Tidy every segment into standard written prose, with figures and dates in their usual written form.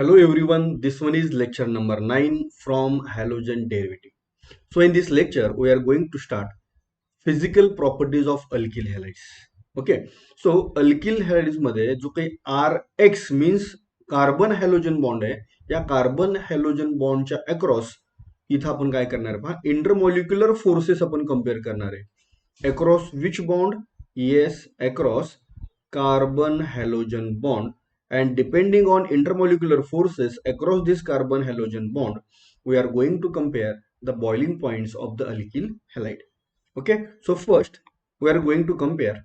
Hello everyone, this one is lecture number 9 from halogen derivative. So in this lecture, we are going to start physical properties of alkyl halides. Okay, so alkyl halides मध्ये जो काही RX means carbon halogen bond आहे, या carbon halogen बॉन्डच्या across इथं आपण काय करणार आहे पहा, इंटरमॉलिक्युलर फोर्सेस आपण कम्पेअर करणार आहे. Across which bond? Yes, across carbon halogen bond, and depending on intermolecular forces across this carbon halogen bond, we are going to compare the boiling points of the alkyl halide. Okay, so first we are going to compare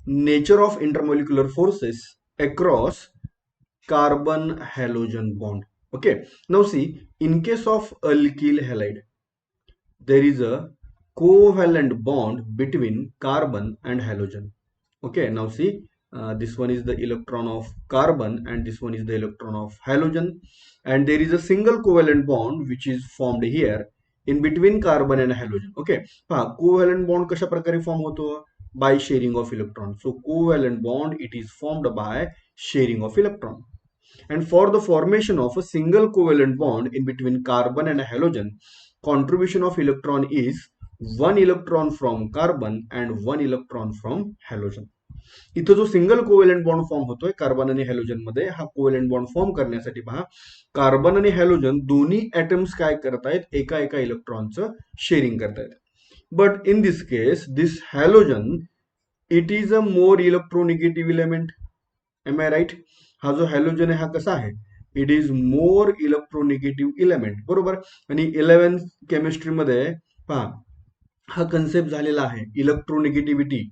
nature of intermolecular forces across carbon halogen bond. Okay, now see, in case of alkyl halide there is a covalent bond between carbon and halogen. Okay, now see, this one is the electron of carbon and this one is the electron of halogen, and there is a single covalent bond which is formed here in between carbon and halogen. Okay, covalent bond kasha prakare form hoto? By sharing of electron. So covalent bond, it is formed by sharing of electron, and for the formation of a single covalent bond in between carbon and halogen, contribution of electron is one electron from carbon and one electron from halogen. इथं जो single covalent bond form होतोय carbon आणि halogen मध्ये, हा covalent bond form करण्यासाठी पहा, carbon आणि halogen दोन्ही ऍटम्स काय करतायत, एका एका इलेक्ट्रॉनचं शेअरिंग करतायत. But in this case this halogen, it is a more electronegative element. Am I right? हा जो हॅलोजन आहे हा कसा आहे? It is more electronegative element, बरोबर. आणि 11th केमिस्ट्रीमध्ये पहा, हा कन्सेप्ट झालेला आहे electronegativity.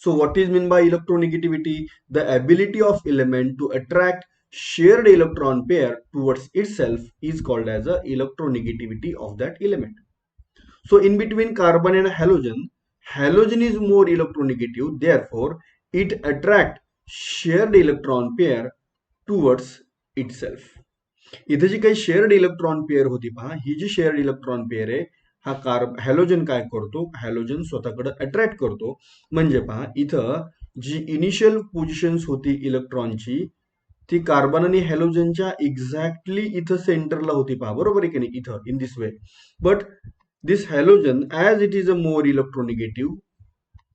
So what is meant by electronegativity? The ability of element to attract shared electron pair towards itself is called as a electronegativity of that element. So in between carbon and halogen, halogen is more electronegative, therefore it attract shared electron pair towards itself. इथे जी काही shared electron pair होती पहा, ही जी shared electron pair आहे, हा halogen काय करतो, halogen स्वतःकडे attract करतो. म्हणजे पहा, इथं जी इनिशियल पोझिशन्स होती इलेक्ट्रॉनची, ती कार्बन आणि हॅलोजनच्या एक्झॅक्टली इथं सेंटरला होती पहा, बरोबर आहे की नाही, इथं in this way. But this halogen, as it is a more electronegative,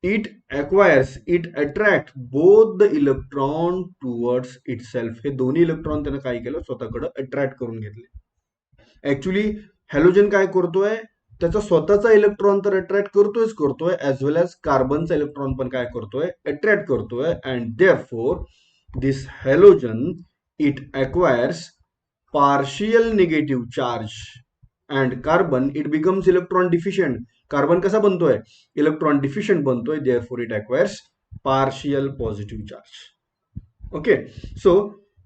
it acquires, it attract both the electron towards itself. हे दोन्ही इलेक्ट्रॉन त्यानं काय केलं, स्वतःकडे अट्रॅक्ट करून घेतले. ऍक्च्युली हॅलोजन काय करतोय, त्याचा स्वतःचा इलेक्ट्रॉन तर अट्रॅक्ट करतोय, ऍज वेल एज कार्बनचा इलेक्ट्रॉन पण काय करतोय, अट्रॅक्ट करतोय. And therefore this halogen, it acquires partial negative charge, and carbon it becomes electron deficient. Carbon कसा बनतोय, इलेक्ट्रॉन डिफिशियंट बनतोय, therefore it acquires partial positive charge. Okay, so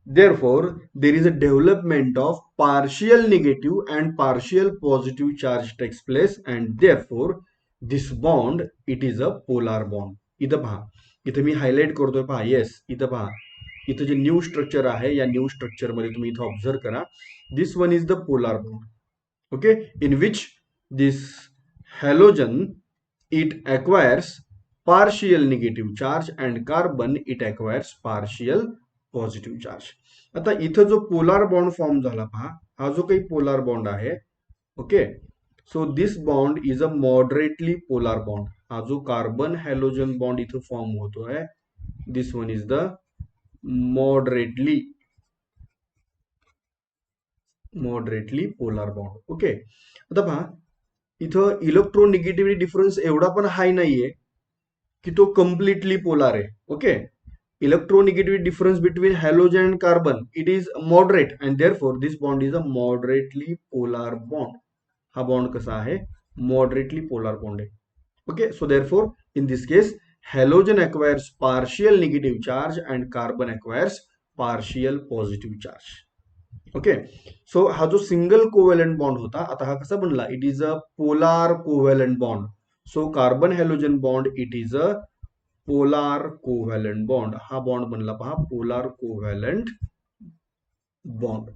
therefore there is a development of partial negative and partial positive charge takes place, and therefore this bond, it is a polar bond. इथं पहा, इथं मी highlight करतोय पहा, yes, इथं पहा, इथं जे new structure आहे, या न्यू स्ट्रक्चर मध्ये तुम्ही इथं ऑब्झर्व करा, this one is the polar bond. Okay, in which this halogen, it acquires partial negative charge and carbon it acquires partial positive charge. आता इथं जो पोलार बॉन्ड फॉर्म झाला पहा, हा जो काही पोलार बॉन्ड आहे, okay, so this bond is a moderately polar bond. हा जो कार्बन हॅलोजन बॉन्ड इथं फॉर्म होतोय, this one is the moderately polar bond. Okay, आता पहा, इथं इलेक्ट्रोनिगेटिव्हिटी डिफरन्स एवढा पण हाय नाहीये की तो कम्प्लिटली पोलार आहे. Okay, electronegativity difference between halogen and carbon, it is moderate, and therefore this bond is a moderately polar bond. हा बॉन्ड कसा आहे, मॉडरेटली पोलार बॉन्ड आहे. Okay, so therefore in this case halogen acquires partial negative charge and carbon acquires partial positive charge. Okay, so हा जो single covalent bond होता, आता हा कसा बनला, it is a polar covalent bond. So carbon halogen bond, it is a polar covalent bond. हा bond बनला पहा, पोलार कोव्हॅलंट बॉन्ड.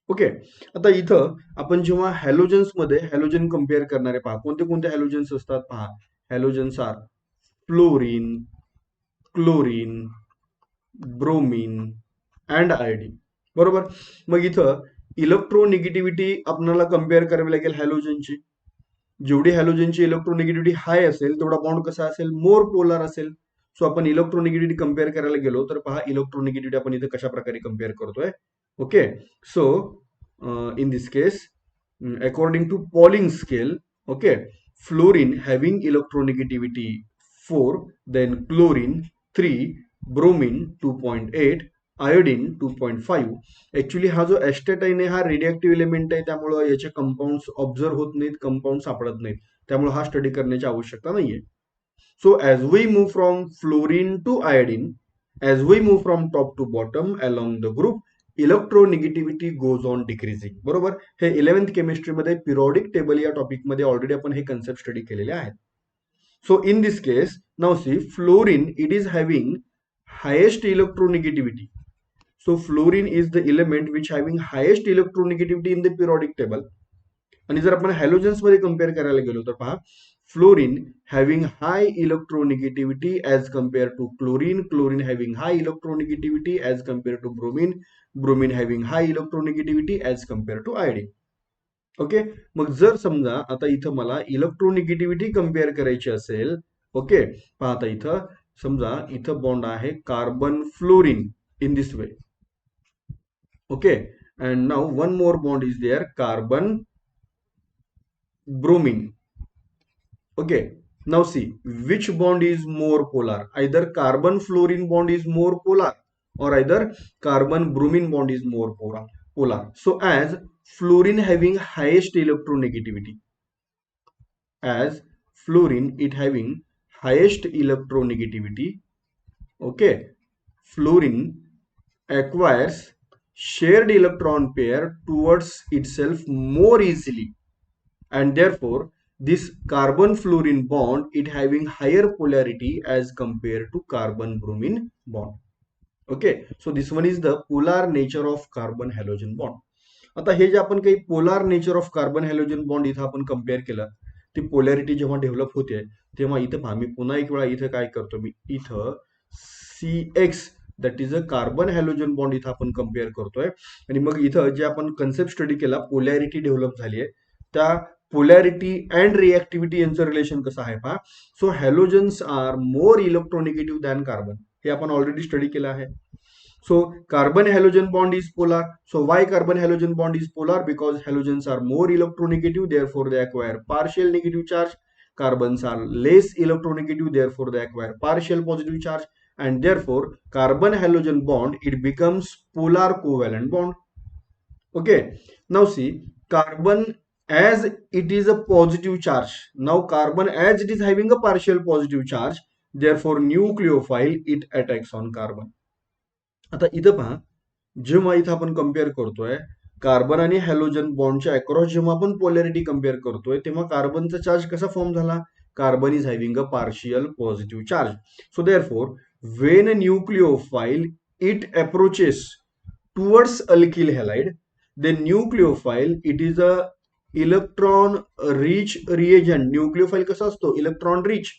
ओके, आता इथं आपण जेव्हा हॅलोजन्स मध्ये हॅलोजन कम्पेअर करणारे पहा, कोणते कोणते हॅलोजन्स असतात पहा. Halogens are fluorine, chlorine, bromine, and iodine. बरोबर. मग इथं इलेक्ट्रोनिगेटिव्हिटी आपल्याला कम्पेअर करावी लागेल हॅलोजनची. जेवढी हॅलोजनची इलेक्ट्रोनिगेटिव्हिटी हाय असेल तेवढा बॉन्ड कसा असेल, मोर पोलार असेल. सो आपण इलेक्ट्रोनिगेटिव्हिटी कम्पेअर करायला गेलो तर पहा इलेक्ट्रोनिगेटिव्हिटी आपण इथे कशा प्रकारे कम्पेअर करतोय. Okay. So in this case according to Pauling scale, okay, fluorine having electronegativity 4, then chlorine 3, bromine 2.8, iodine 2.5. Actually हा जो एस्टेटाईन आहे हा रेडिएक्टिव्ह एलिमेंट आहे, त्यामुळे याचे कंपाऊंड्स ऑब्झर्व होत नाहीत, कंपाऊंड सापडत नाहीत, त्यामुळे हा स्टडी करण्याची आवश्यकता नाहीये. So as we move from fluorine to iodine, as we move from top to bottom along the group, electronegativity goes on decreasing. बरोबर. हे 11th केमिस्ट्रीमध्ये पिरियॉडिक टेबल या टॉपिकमध्ये ऑलरेडी आपण हे कन्सेप्ट स्टडी केलेले आहेत. So in this case now see fluorine it is having highest electronegativity. So fluorine is the element which having highest electronegativity in the periodic table. आणि जर आपण halogens मध्ये compare करायला गेलो तर पहा fluorine having high electronegativity as compared to chlorine, chlorine having high electronegativity as compared to bromine, bromine having high electronegativity as compared to iodine. Okay. मग जर समजा आता इथं मला इलेक्ट्रोनिगेटिव्हिटी कम्पेअर करायची असेल, ओके, पहा आता इथं समजा इथं बॉन्ड आहे carbon fluorine in this way. Okay. And now one more bond is there carbon bromine. Okay. Now see which bond is more polar. Either carbon fluorine bond is more polar or either carbon bromine bond is more polar. So as fluorine having highest electronegativity, as fluorine it having highest electronegativity, okay, fluorine acquires shared electron pair towards itself more easily, and therefore this carbon fluorine bond it having higher polarity as compared to carbon bromine bond. Okay, so this one is the polar nature of carbon halogen bond. आता हे जे आपण काही polar nature of carbon halogen bond इथं आपण compare केलं, ती polarity जेव्हा डेव्हलप होते तेव्हा इथं पहा मी पुन्हा एक वेळा इथं काय करतो, मी इथं CX that is a carbon halogen bond इथं आपण कम्पेअर करतोय. आणि मग इथं जे आपण कन्सेप्ट स्टडी केला पोलॅरिटी डेव्हलप झाली आहे, त्या पोलॅरिटी अँड रिएक्टिव्हिटी यांचं रिलेशन कसं आहे पहा. So halogens are more electronegative than carbon, हे आपण ऑलरेडी स्टडी केलं आहे. So carbon halogen bond is polar. So why carbon halogen bond is polar? Because halogens are more electronegative, therefore they acquire partial negative charge. Carbons are less electronegative, therefore they acquire partial positive charge. And therefore carbon halogen bond it becomes polar covalent bond. Okay. Now see carbon as it is a positive charge. Now carbon as it is having a partial positive charge, therefore nucleophile it attacks on carbon. आता इथं पहा जेव्हा इथं आपण compare करतोय carbon आणि halogen बॉन्डच्या across जेव्हा आपण पोलॅरिटी कम्पेअर करतोय तेव्हा कार्बनचा चार्ज कसा फॉर्म झाला, carbon is having a partial positive charge. So therefore when a nucleophile it approaches towards alkyl halide, then nucleophile it is a electron rich reagent. nucleophile कसा असतो, electron rich,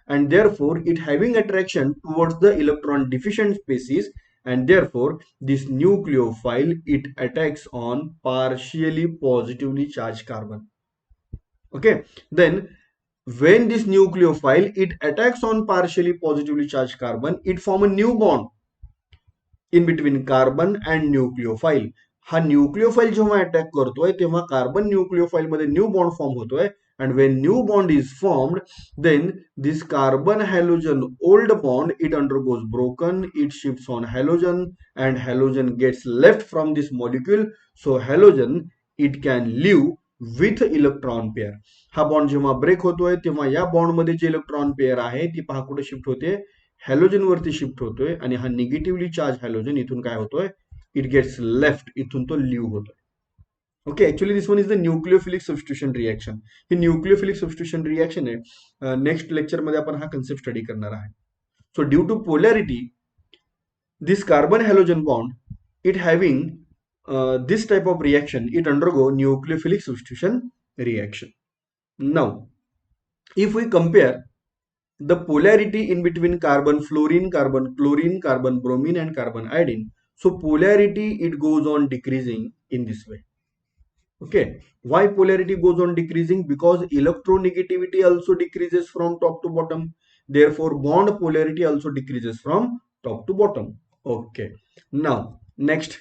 and therefore it having attraction towards the electron deficient species, and therefore this nucleophile it attacks on partially positively charged carbon. Okay, then when this nucleophile it attacks on partially positively charged carbon, it form a new bond in between carbon and nucleophile. हा न्यूक्लिओफाइल जेव्हा attack करतोय तेव्हा carbon न्यूक्लिओफाइल मध्ये new bond form होतोय, and when new bond is formed, then this carbon halogen old bond it undergoes broken, it shifts on halogen, and halogen gets left from this molecule. So halogen it can live with electron pair. हा bond जेव्हा break होतोय तेव्हा या bond मध्ये जे electron pair आहे ती पहा कुठे शिफ्ट होते, हॅलोजन वरती शिफ्ट होतोय, आणि हा निगेटिव्हली चार्ज हॅलोजन इथून काय होतोय, इट गेट्स लेफ्ट, इथून तो लिव्ह होतोय. Okay, actually this one is the nucleophilic substitution reaction. ही न्यूक्लियोफिलिक सबस्टिट्यूशन रिएक्शन आहे, नेक्स्ट लेक्चरमध्ये आपण हा कन्सेप्ट स्टडी करणार आहे. So due to polarity this carbon halogen bond it having this type of reaction it undergo nucleophilic substitution reaction. Now if we compare the polarity in between carbon fluorine, carbon chlorine, carbon bromine and carbon iodine, So polarity, it goes on decreasing in this way. Okay, why polarity goes on decreasing? Because electronegativity also decreases from top to bottom. Therefore, bond polarity also decreases from top to bottom. Okay, now next,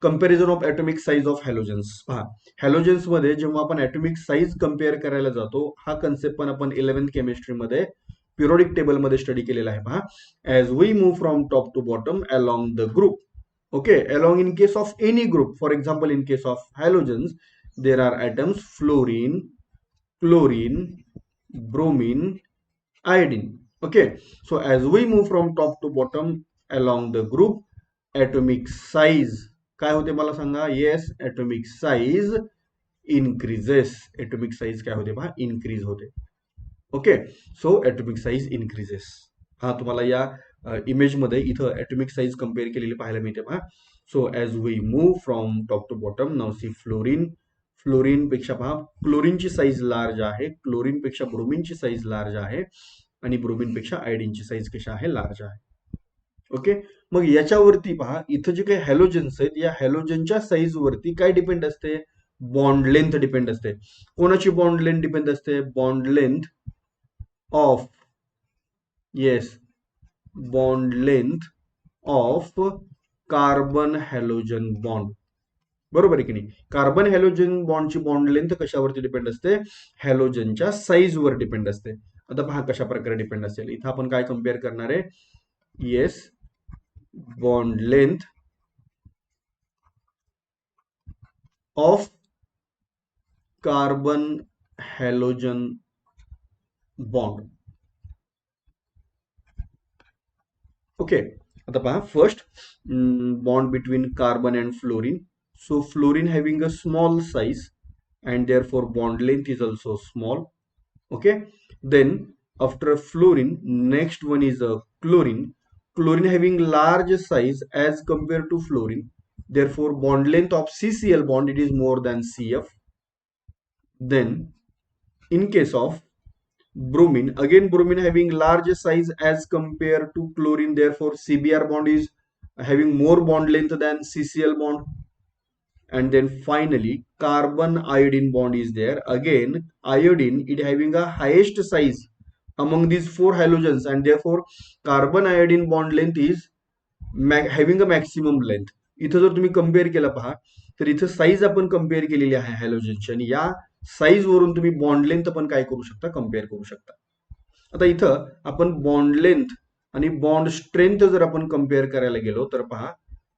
comparison of atomic size of halogens. पहा, halogens मध्ये जेव्हा आपण atomic size compare करायला जातो, हा concept पण आपण 11th केमिस्ट्रीमध्ये पिरियोडिक टेबल मध्ये स्टडी केलेला आहे. पहा, as we move from top to bottom along the group. Okay, along in case of any group, for example in case of halogens, there are atoms fluorine, chlorine, bromine, iodine. Okay, so as we move from top to bottom along the group, atomic size काय होते मला सांगा? Yes, atomic size increases. atomic size काय होते पहा? increase होते. Okay, so atomic size increases. हा तुम्हाला या इमेज मध्ये इथं ॲटॉमिक साईज कम्पेअर केलेली पाहायला मिळते पहा. So as we move from top to bottom, now see fluorine. Fluorine पेक्षा पहा, क्लोरीनची साईज लार्ज आहे, क्लोरीन पेक्षा ब्रोमीनची साईज लार्ज आहे, आणि ब्रोमीन पेक्षा आयोडीनची साईज कशी आहे? लार्ज आहे. ओके, मग याच्यावरती पहा, इथं जे काही हॅलोजन्स आहेत, या हॅलोजनच्या साईज वरती काय डिपेंड असते? बॉन्ड लेंथ डिपेंड असते. कोणाची बॉन्ड लेंथ डिपेंड असते? Bond length of, yes, bond length of carbon halogen bond. बरोबर आहे की नाही? कार्बन हॅलोजन बॉन्डची बॉन्ड लेंथ कशावरती डिपेंड असते? हॅलोजनच्या साईज वर डिपेंड असते. आता पहा कशा प्रकारे डिपेंड असेल. इथं आपण काय कम्पेअर करणार आहे? Yes, bond length of carbon halogen bond. Okay, आता पहा, first bond between carbon and fluorine. So fluorine having a small size and therefore bond length is also small. Okay, then after fluorine, next one is a chlorine. Chlorine having large size as compared to fluorine, therefore bond length of CCl bond, it is more than CF. Then in case of bromine, again bromine having large size as compared to chlorine, therefore CBr bond is having more bond length than CCl bond. And then finally carbon iodine bond is there. Again iodine, it having a highest size among these four halogens, and therefore carbon iodine bond length is having a maximum length. इथं जर तुम्ही compare केलं पहा, तर इथं size आपण compare केलेली आहे हॅलोजनची, आणि या साईज वरून तुम्ही बॉन्ड लेंथ पण काय करू शकता? कम्पेअर करू शकता. आता इथं आपण बॉन्ड लेंथ आणि बॉन्ड स्ट्रेंथ जर आपण कम्पेअर करायला गेलो तर पहा,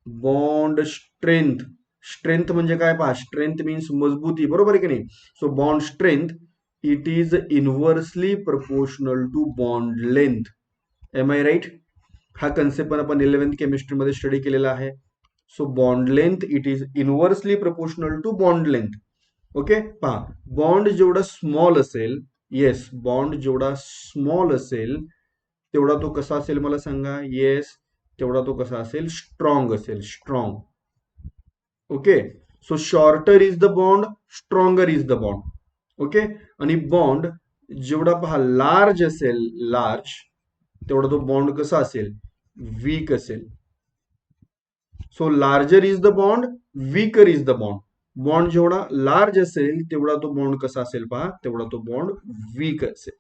बॉन्ड स्ट्रेंथ, स्ट्रेंथ म्हणजे काय पहा? स्ट्रेंथ मीन्स मजबूती. बरोबर आहे की नाही? So bond strength, it is inversely proportional to bond length. Am I right? हा कन्सेप्ट पण आपण 11th केमिस्ट्रीमध्ये स्टडी केलेला आहे. So bond length, it is inversely proportional to bond length. Okay, पहा, बॉन्ड जेवढा स्मॉल असेल, येस, बॉन्ड जेवढा स्मॉल असेल तेवढा तो कसा असेल मला सांगा? येस, तेवढा तो कसा असेल? स्ट्रॉंग असेल, strong. Okay, so shorter is the bond, stronger is the bond. Okay, आणि बॉन्ड जेवढा पहा लार्ज असेल, लार्ज, तेवढा तो बॉन्ड कसा असेल? वीक असेल. So larger is the bond, weaker is the bond. Bond जेवढा लार्ज असेल तेवढा तो बॉन्ड कसा असेल पहा? तेवढा तो बॉन्ड वीक असेल.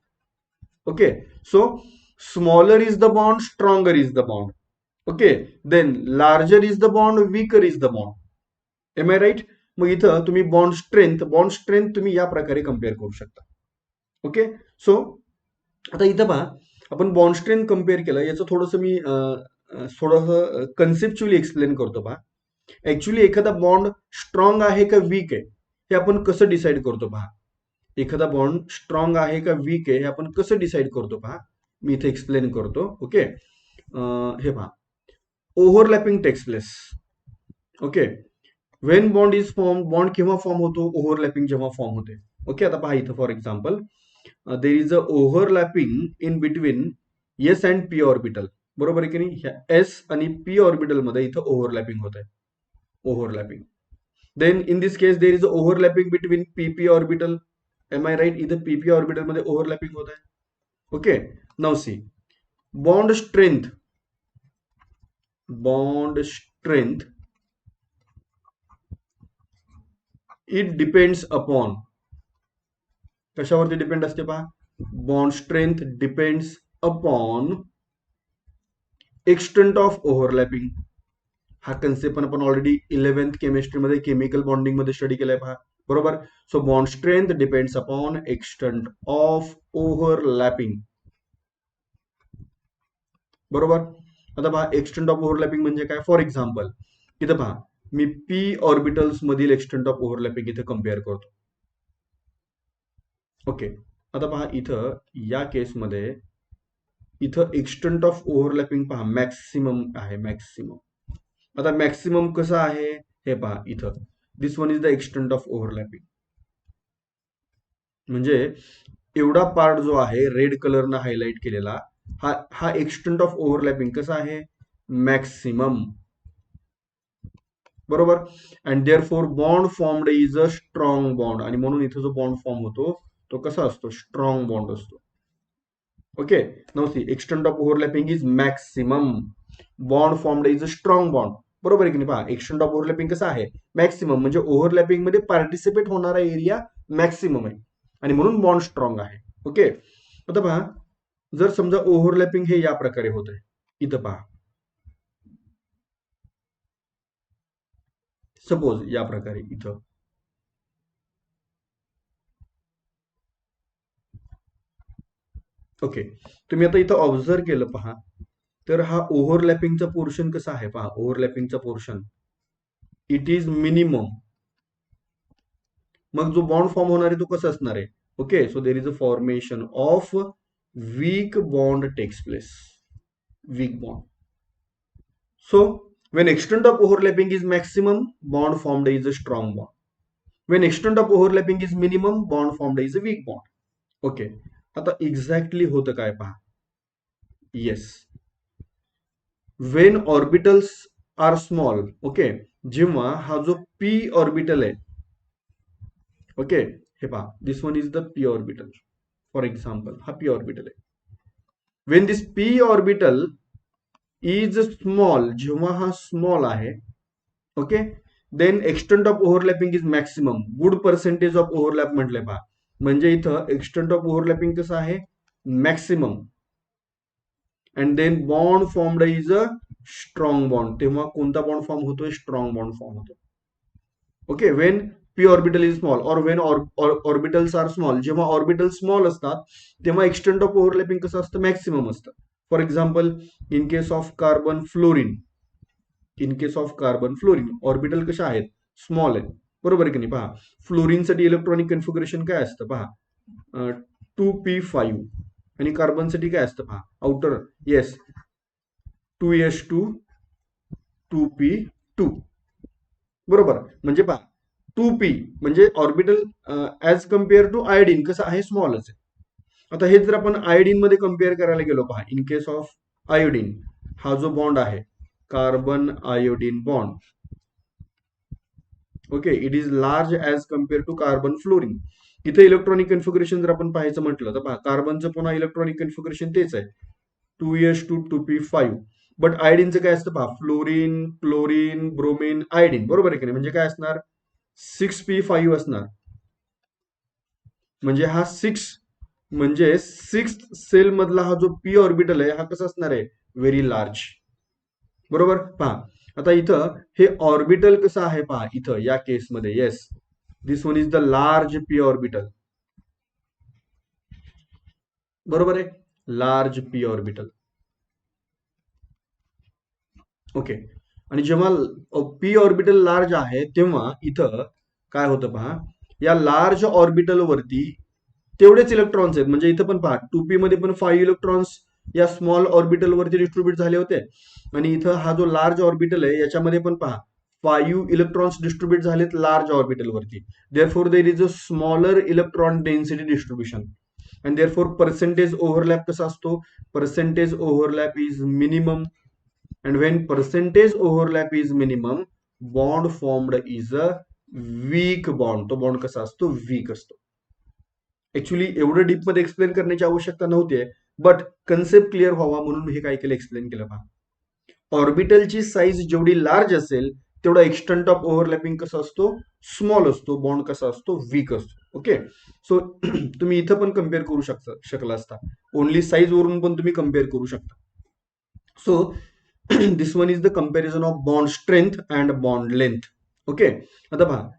Okay, so smaller is the bond, stronger is the bond. Okay, then larger is the bond, weaker is the bond. Am I right? मग इथं तुम्ही बॉन्ड स्ट्रेंथ तुम्ही या प्रकारे कम्पेअर करू शकता. ओके, सो आता इथं पहा, आपण बॉन्ड स्ट्रेंथ कम्पेअर केलं, याचं थोडंसं मी थोडंसं कन्सेप्च्युअली एक्सप्लेन करतो पहा. ऍक्च्युली एखादा बॉन्ड स्ट्रॉंग आहे का वीक आहे हे आपण कसं डिसाईड करतो पहा. एखादा बॉन्ड स्ट्रॉंग आहे का वीक आहे हे आपण कसं डिसाईड करतो पहा. मी इथे एक्सप्लेन करतो. ओके, हे पहा, overlapping takes place. Okay, when bond is form, bond केव्हा फॉर्म होतो? ओव्हरलॅपिंग जेव्हा फॉर्म होते. ओके, आता पहा इथं for example there is a overlapping in between S and P orbital. बरोबर आहे की नाही? ह्या एस आणि पी ऑर्बिटल मध्ये इथं ओव्हरलॅपिंग होत आहे, overlapping. Then in this case there is a overlapping between PP orbital. Am I right? इथं पीपी ऑर्बिटल मध्ये ओव्हरलॅपिंग होत आहे. Okay, now see, bond strength, bond strength it depends upon, कशावरती depend असते पहा, bond strength depends upon extent of overlapping. हा concept पण आपण ऑलरेडी 11th केमिस्ट्रीमध्ये केमिकल बॉन्डिंग मध्ये स्टडी केलाय पहा, बरोबर. So bond strength depends upon extent of overlapping, बरोबर. आता पहा एक्सटेंट ऑफ ओव्हरलॅपिंग म्हणजे काय. फॉर एक्झाम्पल इथं पहा, मी पी ऑर्बिटल्स मधील एक्सटेंट ऑफ ओव्हरलॅपिंग इथे कम्पेअर करतो. ओके, आता पहा इथं या केसमध्ये इथं एक्सटेंट ऑफ ओव्हरलॅपिंग पहा मॅक्सिमम आहे, मॅक्सिमम. आता मॅक्सिमम कसं आहे हे पहा इथं, this one is the extent of overlapping. म्हणजे एवढा पार्ट जो आहे रेड कलरनं हायलाइट केलेला, हा एक्सटेंट ऑफ ओव्हरलॅपिंग कसा आहे, मॅक्सिमम, बरोबर. And therefore bond formed is a strong bond, आणि म्हणून इथं जो बॉन्ड फॉर्म होतो तो कसा असतो, स्ट्रॉंग बॉन्ड असतो. Okay, now C extent of overlapping is maximum, bond formed is a strong bond, बरोबर आहे की नाही. पहा एक्सटेंट ऑफ ओव्हरलॅपिंग कसं आहे, मॅक्सिमम, म्हणजे ओव्हरलॅपिंग मध्ये पार्टिसिपेट होणारा एरिया मॅक्सिमम आहे आणि म्हणून बॉन्ड स्ट्रॉंग आहे. ओके, आता पहा जर समजा ओव्हरलॅपिंग हे या प्रकारे होत आहे, इथं पहा सपोज या प्रकारे इथं, ओके, तुम्ही आता इथं ऑब्झर्व केलं पहा, तर हा ओव्हरलॅपिंगचा पोर्शन कसा आहे पहा, ओव्हरलॅपिंगचा पोर्शन इट इज मिनिमम. मग जो बॉन्ड फॉर्म होणार आहे तो कसा असणार आहे, okay. So there is a formation of weak bond takes place, weak bond. So when extent of overlapping is maximum, bond formed is a strong bond. When extent of overlapping is minimum, bond formed is a weak bond. Okay. आता exactly होतं काय पहा. Yes, when orbitals are small, okay, जेव्हा हा जो p orbital आहे, okay, हे पहा this one is the p orbital. For example हा पी ऑर्बिटल आहे. When this p orbital is small, जेव्हा हा स्मॉल आहे, okay, then extent of overlapping is maximum, good percentage of overlap म्हटलंय पहा, म्हणजे इथं एक्सटेंट ऑफ ओव्हरलॅपिंग कसं आहे, maximum. And then bond formed is a strong bond, तेव्हा कोणता बॉन्ड फॉर्म होतोय, स्ट्रॉंग बॉन्ड फॉर्म होतो. Okay, Wien P orbital is small और वेन ऑर्बिटल्स आर स्मॉल, जेव्हा ऑर्बिटल स्मॉल असतात तेव्हा एक्सटेंट ऑफ ओव्हरलॅपिंग कसं असतं, मॅक्सिमम असतं. For example in case of carbon fluorine, in case of carbon fluorine orbital कशा आहेत, स्मॉल आहेत, बरोबर आहे की नाही. पहा फ्लोरिनसाठी इलेक्ट्रॉनिक कन्फिगरेशन काय असतं पहा, 2p5, आणि कार्बनसाठी काय असतं पहा, आउटर, येस, 2s2 2p2, बरोबर. म्हणजे पहा 2p म्हणजे orbital as compare to iodine कसं आहे, स्मॉलच आहे. आता हे जर आपण आयोडीन मध्ये कम्पेअर करायला गेलो पहा, इन केस ऑफ आयोडीन हा जो बॉन्ड आहे carbon iodine bond, okay, it is large as compare to carbon fluorine. इथे इलेक्ट्रॉनिक कन्फिगरेशन जर आपण पाहायचं म्हटलं तर पहा कार्बनचं पुन्हा इलेक्ट्रॉनिक कन्फिगरेशन तेच आहे, 2s2 2p5, बट आयोडीनचं काय असतं पहा, फ्लोरिन क्लोरीन ब्रोमिन आयोडीन, बरोबर आहे की नाही. म्हणजे काय असणार, 6p5 असणार. म्हणजे हा 6 म्हणजे 6th सेल मधला हा जो पी ऑर्बिटल आहे हा कसा असणार आहे, व्हेरी लार्ज, बरोबर. पहा आता इथं हे ऑर्बिटल कसं आहे पहा, इथं या केसमध्ये, yes, this one is the large P orbital, बरोबर आहे, लार्ज पी ऑर्बिटल. ओके, आणि जेव्हा पी ऑर्बिटल लार्ज आहे तेव्हा इथं काय होतं पहा, या लार्ज ऑर्बिटल वरती तेवढेच इलेक्ट्रॉन्स आहेत. म्हणजे इथं पण पहा 2p मध्ये पण 5 इलेक्ट्रॉन्स या स्मॉल ऑर्बिटल वरती डिस्ट्रीब्यूट झाले होते, आणि इथं हा जो लार्ज ऑर्बिटल आहे याच्यामध्ये पण पहा 5 इलेक्ट्रॉन्स डिस्ट्रीब्यूट झालेत लार्ज ऑर्बिटल वरती. Therefore there is a smaller electron density distribution, and therefore percentage overlap कसा असतो, percentage overlap is minimum. And when percentage overlap is minimum, bond formed is a weak bond. तो bond कसा असतो, weak असतो. Actually एवढं deep मध्ये explain करण्याची आवश्यकता नव्हती, बट कन्सेप्ट क्लिअर व्हावा म्हणून हे काय केलं, एक्सप्लेन केलं पहा. ऑर्बिटलची साईज जेवढी लार्ज असेल तेवढा एक्सटेंट ऑफ ओव्हरलॅपिंग कसा असतो, स्मॉल असतो. बॉन्ड कसा असतो, वीक असतो. ओके, सो तुम्ही इथं पण कम्पेअर करू शकला असता. ओनली साईज वरून पण तुम्ही कम्पेअर करू शकता. So this one is the comparison of bond strength and bond length. Okay, आता पहा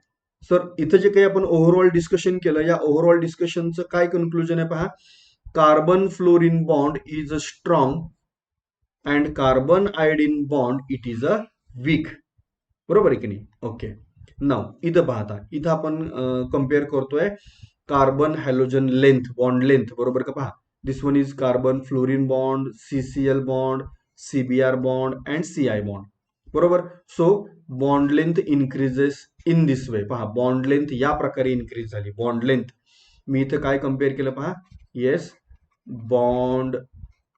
सर, इथं जे काही आपण ओव्हरऑल डिस्कशन केलं, या ओव्हरऑल डिस्कशनचं काय कन्क्लुजन आहे पहा. Carbon fluorine bond is a strong and carbon iodine bond it is a weak. बरोबर आहे की नाही? ओके, नाव इथं पाहता, इथं आपण कम्पेअर करतोय carbon halogen length, bond length. बरोबर का? पहा, this one is carbon fluorine bond, CCl bond, CBr bond and CI bond. बरोबर. So bond length increases in this way. पहा, बॉन्ड लेंथ या प्रकारे इन्क्रीज झाली. बॉन्ड लेंथ मी इथं काय कम्पेअर केलं पहा. येस, बॉन्ड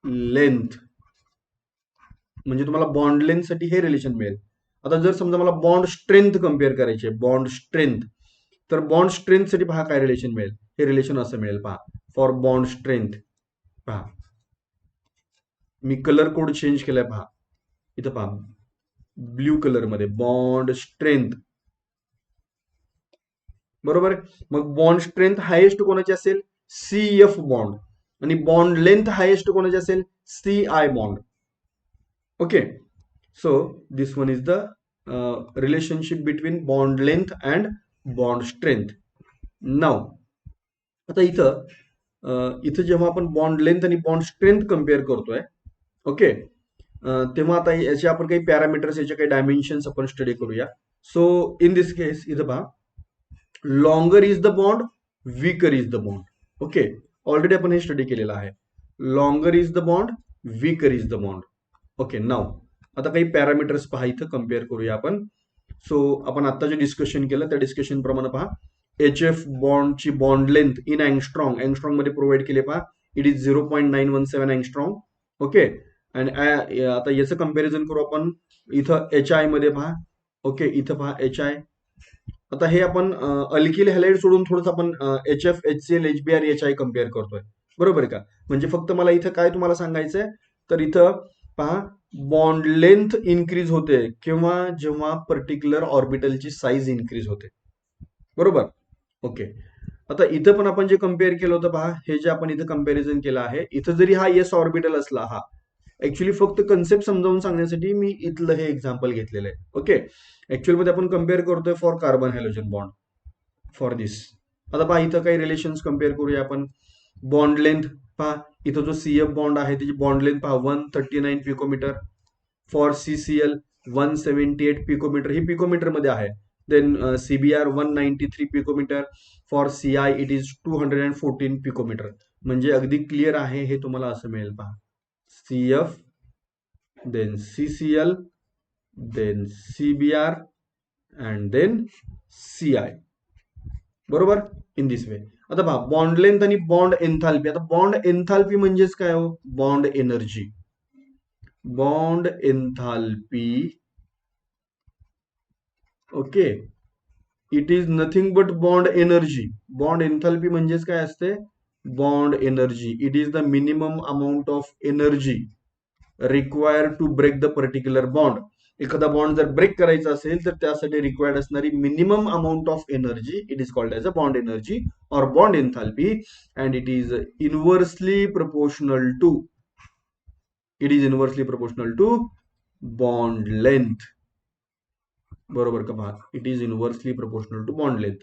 लेंथ म्हणजे तुम्हाला बॉन्ड लेंथ साठी हे रिलेशन मिळेल. आता जर समजा मला बॉन्ड स्ट्रेंथ कम्पेअर करायचे, बॉन्ड स्ट्रेंथ, तर बॉन्ड स्ट्रेंथ साठी पहा काय रिलेशन मिळेल. हे रिलेशन असं मिळेल पहा. फॉर बॉन्ड स्ट्रेंथ पहा, मी कलर कोड चेंज केलाय पहा. इथं पहा, ब्ल्यू कलर मध्ये बॉन्ड स्ट्रेंथ. बरोबर आहे. मग बॉन्ड स्ट्रेंथ हायेस्ट कोणाची असेल, CF बॉन्ड, आणि बॉन्ड लेंथ हायेस्ट कोणाची असेल, CI bond. Okay, so this one is the relationship between bond length and bond strength. Now आता इथं जेव्हा आपण बॉन्ड लेंथ आणि बॉन्ड स्ट्रेंथ कम्पेअर करतोय, ओके, तेव्हा आता याचे आपण काही पॅरामीटर्स, याचे काही डायमेन्शन्स आपण स्टडी करूया. सो इन दिस केस इथं पहा, longer is the bond, weaker is the bond. Okay, already आपण हे स्टडी केलेलं आहे. Longer is the bond, weaker is the bond. Okay, now आता काही पॅरामीटर्स पहा, इथं कम्पेअर करूया आपण. सो आपण आता जे डिस्कशन केलं त्या डिस्कशन प्रमाणे पहा, HF बॉन्डची बॉन्ड लेंथ इन अँगस्ट्रॉंग, अँगस्ट्रॉंग मध्ये प्रोव्हाइड केले पहा. It is 0.917 अँगस्ट्रॉंग. ओके, आणि आता याचं कम्पॅरिझन करू आपण इथं HI मध्ये पहा. ओके, इथं पहा HI. आता हे आपण अल्किल हॅलाइड सोडून थोडंसं आपण HF, HCl, HBr, HI compare करतोय. बरोबर आहे का? म्हणजे फक्त मला इथं काय तुम्हाला सांगायचंय, तर इथं पहा, बॉन्ड लेंथ इन्क्रीज होते किंवा जेव्हा पर्टिक्युलर ऑर्बिटलची साईज इन्क्रीज होते. बरोबर. ओके, आता इथं पण आपण जे कम्पेअर केलं होतं पहा, हे जे आपण इथं कम्पॅरिझन केलं आहे, इथं जरी हा S ऑर्बिटल असला, हा ऍक्च्युली फक्त कन्सेप्ट समजावून सांगण्यासाठी मी इथलं हे एक्झाम्पल घेतलेलं आहे. ओके, ऍक्च्युअल मध्ये आपण कम्पेअर करतोय for carbon halogen bond for this. आता पहा, इथं काही रिलेशन्स कम्पेअर करूया आपण. बॉन्ड लेंथ पहा, इथं जो CF बॉन्ड आहे त्याची बॉन्ड लेंथ पहा 139 पिकोमीटर. फॉर CCl 178 पिकोमीटर, ही पिकोमीटर मध्ये आहे. Then CBr 193 picometer. For CI it is 214 picometer. म्हणजे अगदी क्लिअर आहे, हे तुम्हाला असं मिळेल पहा. CF, then CCl, then CBr and then CI. बरोबर, इन दिस वे. आता पहा, बॉन्ड लेंथ आणि बॉन्ड एन्थाल्पी. आता बॉन्ड एन्थाल्पी म्हणजेच काय हो, bond energy. Bond enthalpy, okay, it is nothing but bond energy. Bond enthalpy म्हणजेच काय असते, bond energy. It is the minimum amount of energy required to break the particular bond. एखादा bond जर break करायचा असेल तर त्यासाठी रिक्वायर्ड असणारी minimum amount of energy, it is called as a bond energy or bond enthalpy. And it is inversely proportional to, it is inversely proportional to bond length. बरोबर का? पहा, it is inversely proportional to bond length.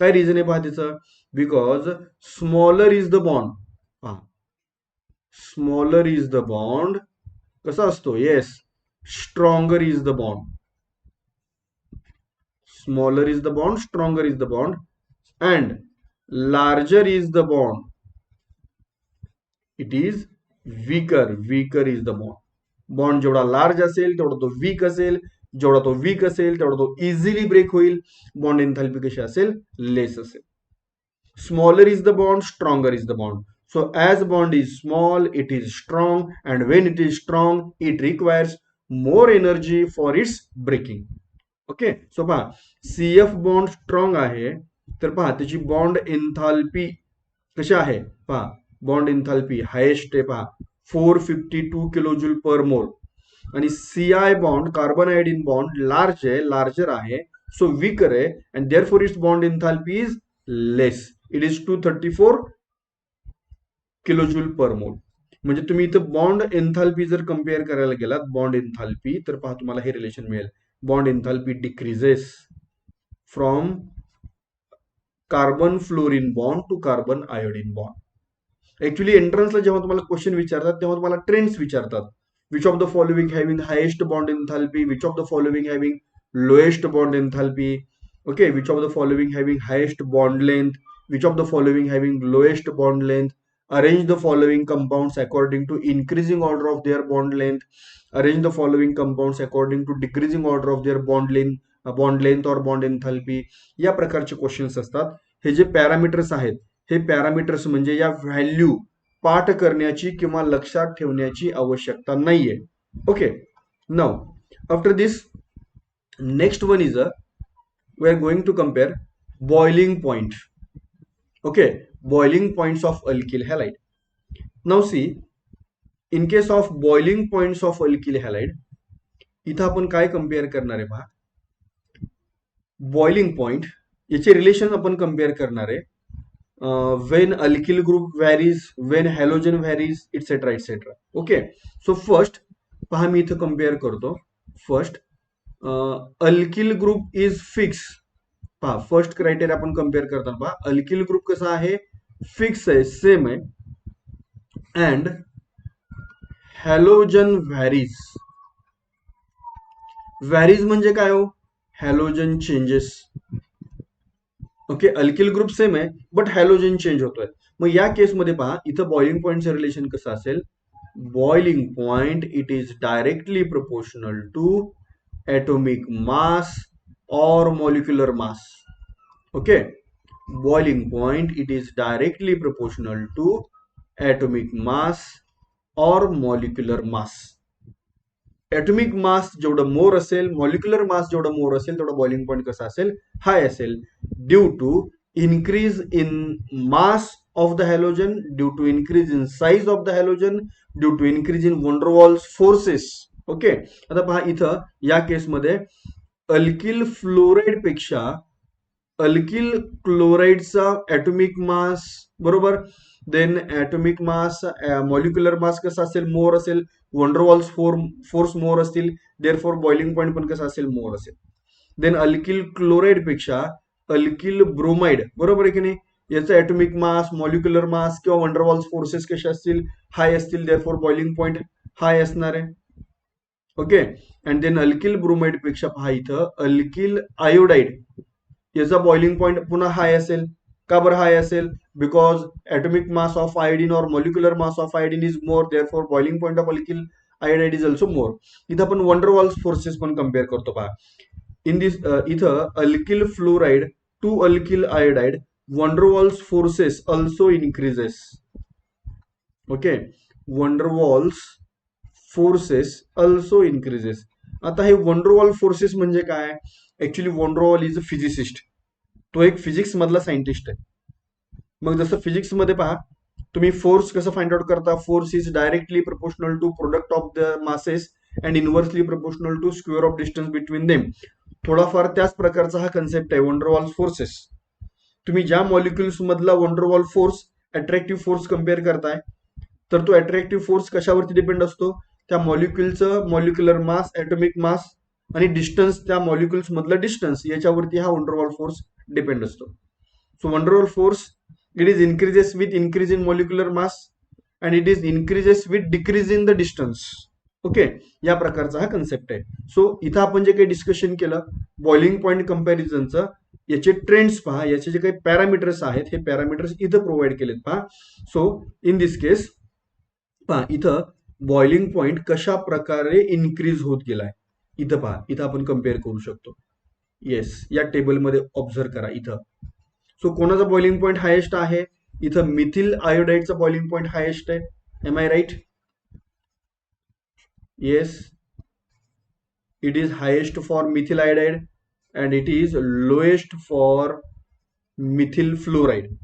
काय reason आहे पहा त्याचं, because smaller is the bond. पहा, smaller is the bond कसा असतो, yes, stronger is the bond. Smaller is the bond, stronger is the bond, and larger is the bond, it is weaker, weaker is the bond. Bond जेवढा large असेल तेवढा तो weak असेल, जेवढा तो weak असेल तेवढा तो इझिली ब्रेक होईल. बॉन्ड एन्थाल्पी कशी असेल, लेस असेल. Smaller is the bond, stronger is the bond. So as bond is small, it is strong, and when it is strong, it requires more energy for its breaking. Okay, so पहा, CF bond strong आहे, तर पहा त्याची bond enthalpy कशी आहे. पहा, bond enthalpy highest आहे पहा 452 किलोजूल पर मोल. आणि CI bond carbon iodine bond larger आहे, सो वीकर आहे, and therefore its bond enthalpy is less. It is 234 kilojoule per mole. म्हणजे तुम्ही इथं बॉन्ड एन्थाल्पी जर कम्पेअर करायला गेलात, बॉन्ड एन्थाल्पी, तर पहा तुम्हाला हे रिलेशन मिळेल. Bond enthalpy decreases from carbon fluorine bond to carbon iodine bond. Actually एंट्रन्सला जेव्हा तुम्हाला क्वेश्चन विचारतात तेव्हा तुम्हाला ट्रेंड्स विचारतात. Which of the following having highest bond enthalpy, which of the following having lowest bond enthalpy, okay, which of the following having highest bond length, which of the following having lowest bond length, arrange the following compounds according to increasing order of their bond length, arrange the following compounds according to decreasing order of their bond length or bond enthalpy. या प्रकारचे questions असतात. हे जे parameters आहेत, हे parameters म्हणजे या value पाठ करण्याची किंवा लक्षात ठेवण्याची आवश्यकता नाहीये. Okay, now after this next one is we are going to compare boiling point. Okay, boiling points of alkyl halide. Now see, in case of boiling points of alkyl halide, इथं आपण काय कम्पेअर करणार आहे पहा. Boiling point याचे relation आपण compare करणार आहे. when alkyl group varies, when halogen varies, etc etc. Okay, so first पहा मी इथं कम्पेअर करतो. First alkyl group is fix. पहा फर्स्ट क्रायटेरिया आपण कम्पेअर करताना पहा अल्किल ग्रुप कसा आहे, फिक्स आहे, सेम आहे, अँड हॅलोजन व्हॅरीज. व्हॅरीज म्हणजे काय हो, halogen changes. Okay, alkyl group same आहे बट हॅलोजन चेंज होतोय. मग या केसमध्ये पहा इथं बॉइलिंग पॉइंटचं रिलेशन कसं असेल. Boiling point it is directly proportional to atomic mass or molecular mass. Okay, boiling point it is directly proportional to atomic mass or molecular mass. atomic mass जेवढं मोर असेल, molecular mass जेवढं मोर असेल तेवढं boiling point कसा असेल, high असेल, due to increase in mass of the halogen, due to increase in size of the halogen, due to increase in van der Waals forces. Okay, आता पहा इथं या केसमध्ये अल्किल फ्लोराईड पेक्षा अल्किल क्लोराईडचा ॲटॉमिक मास, बरोबर, then atomic mass, molecular mass कसा असेल, मोर असेल, van der Waals force more असतील, देअरफॉर बॉइलिंग पॉइंट पण कसा असेल, मोर असेल. देन अल्किल क्लोराईड पेक्षा अल्किल ब्रोमाइड, बरोबर आहे की नाही, याचा ॲटॉमिक मास, मॉलिक्युलर मास किंवा van der Waals फोर्सेस कशा असतील, हाय असतील, देअरफॉर बॉइलिंग पॉइंट हाय असणार आहे. Okay, and then alkyl bromide पेक्षा पहा इथं अल्किल आयोडाइड याचा बॉइलिंग पॉइंट पुन्हा हाय असेल. का बरं हाय असेल, because atomic mass of iodine or molecular mass of iodine is more, therefore boiling point of alkyl iodide is also more. इथं आपण van der Waals फोर्सेस पण compare करतो पहा. इन दिस इथं alkyl fluoride to alkyl iodide van der Waals forces also increases. Okay, van der Waals forces also increases. आता हे van der Waals forces म्हणजे काय, actually van der Waals is a physicist. तो एक physics मधला scientist आहे. मग जसं फिजिक्स मध्ये पहा तुम्ही फोर्स कसं फाइंड आउट करता, force is directly proportional to product of the masses and inversely proportional to square of distance between them. थोडाफार त्याच प्रकारचा हा कन्सेप्ट आहे van der Waals फोर्सेस. तुम्ही ज्या मॉलिक्युल्स मधला van der Waals force attractive force compare करताय, तर तो अट्रॅक्टिव्ह फोर्स कशावरती डिपेंड असतो, त्या मॉलिक्युलचं मॉलिक्युलर मास, ॲटॉमिक मास आणि डिस्टन्स, त्या मॉलिक्युल्स मधलं डिस्टन्स, याच्यावरती हा van der Waals force depend असतो. So van der Waals force it is increases with increase in molecular mass and it is increases with decrease in the distance. Okay, या प्रकारचा हा concept आहे. So इथं आपण जे काही डिस्कशन केलं बॉइलिंग पॉइंट कंपॅरिझनचं, याचे ट्रेंड्स पहा, याचे जे काही पॅरामीटर्स आहेत हे पॅरामीटर्स इथं प्रोव्हाइड केलेत पहा. सो इन दिस केस पहा इथं बॉइलिंग पॉइंट कशा प्रकारे इन्क्रीज होत गेलाय, इथं पहा, इथं आपण कम्पेअर करू शकतो. येस, या टेबलमध्ये ऑब्झर्व करा इथं. सो कोणाचा बॉइलिंग पॉइंट हायेस्ट आहे, इथं मिथिल आयोडाइडचा बॉइलिंग पॉइंट हायेस्ट आहे. Am I right? Yes, it is highest for methyl iodide and it is lowest for methyl fluoride.